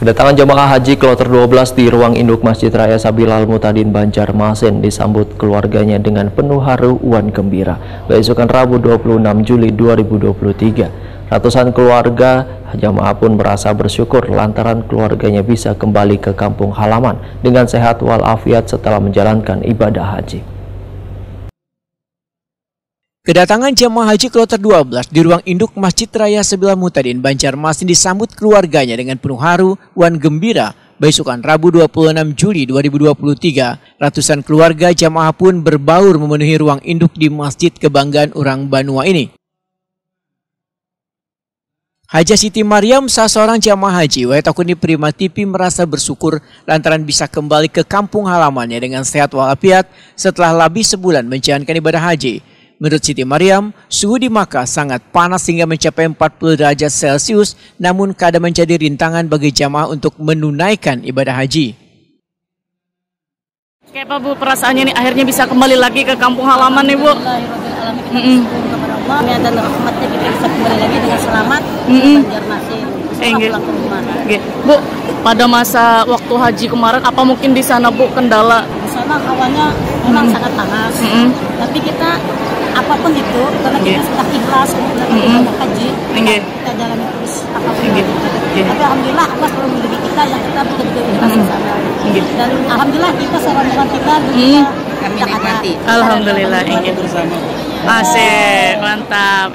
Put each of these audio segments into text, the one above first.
Kedatangan jemaah haji kloter 12 di ruang induk Masjid Raya Sabil Al-Mutadin Banjarmasin disambut keluarganya dengan penuh haru wan gembira. Besokan Rabu 26 Juli 2023, ratusan keluarga jemaah pun merasa bersyukur lantaran keluarganya bisa kembali ke kampung halaman dengan sehat walafiat setelah menjalankan ibadah haji. Kedatangan jemaah haji kloter 12 di ruang induk Masjid Raya Sabil Al-Mutadin Banjarmasin disambut keluarganya dengan penuh haru wan gembira. Besokan Rabu 26 Juli 2023, ratusan keluarga jemaah pun berbaur memenuhi ruang induk di Masjid Kebanggaan Orang Banua ini. Haja Siti Mariam, salah seorang jamaah haji Waitakuni Prima TV, merasa bersyukur lantaran bisa kembali ke kampung halamannya dengan sehat walafiat setelah lebih sebulan menjalankan ibadah haji. Menurut Siti Mariam, suhu di Makkah sangat panas hingga mencapai 40 derajat Celcius, namun kadang menjadi rintangan bagi jamaah untuk menunaikan ibadah haji. Kayak apa Bu perasaannya nih akhirnya bisa kembali lagi ke kampung halaman nih Bu? Dan rahmatnya kita bisa kembali lagi dengan selamat Banjarmasin. Bu, pada masa waktu haji kemarin apa mungkin di sana Bu kendala? Di sana hawanya memang sangat panas, tapi kita apapun itu karena kita sudah ikhlas untuk ibadah haji, kita jalani terus apapun itu. Tapi alhamdulillah Allah selalu melindungi kita yang kita betul-betul ikhlas di sana. Dan alhamdulillah kita seorang kita juga kami nikmati. Alhamdulillah, Asik, mantap,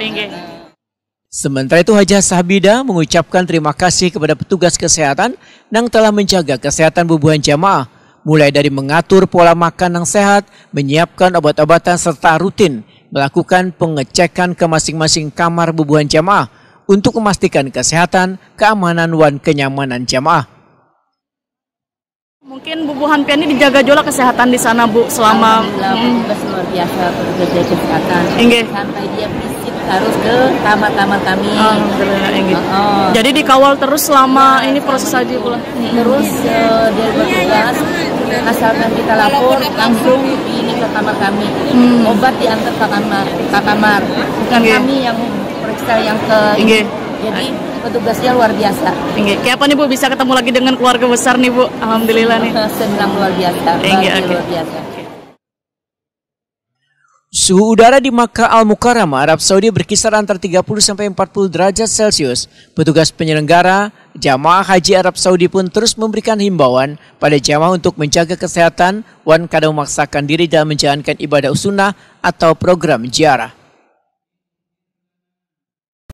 Sementara itu Hajah Sahbida mengucapkan terima kasih kepada petugas kesehatan yang telah menjaga kesehatan bubuhan jamaah, mulai dari mengatur pola makan yang sehat, menyiapkan obat-obatan serta rutin melakukan pengecekan ke masing-masing kamar bubuhan jamaah untuk memastikan kesehatan, keamanan, dan kenyamanan jamaah. Mungkin bubuhan pian ini dijaga juga kesehatan di sana Bu selama petugas luar biasa, petugas jaga kesehatan. Sampai dia visit harus ke kamar-kamar kami. Jadi dikawal terus selama ini proses haji pula. Terus dia bertugas, asalkan kita lapor langsung ini ke kamar kami. Obat diantar ke kamar. Bukan kami yang periksa yang ke jadi petugasnya luar biasa. Kayak apa nih Bu bisa ketemu lagi dengan keluarga besar nih Bu? Alhamdulillah nih. Senang luar biasa. Luar biasa. Suhu udara di Makkah Al-Mukarramah, Arab Saudi berkisar antara 30 sampai 40 derajat Celcius. Petugas penyelenggara jamaah haji Arab Saudi pun terus memberikan himbauan pada jamaah untuk menjaga kesehatan dan kadang memaksakan diri dalam menjalankan ibadah sunnah atau program ziarah.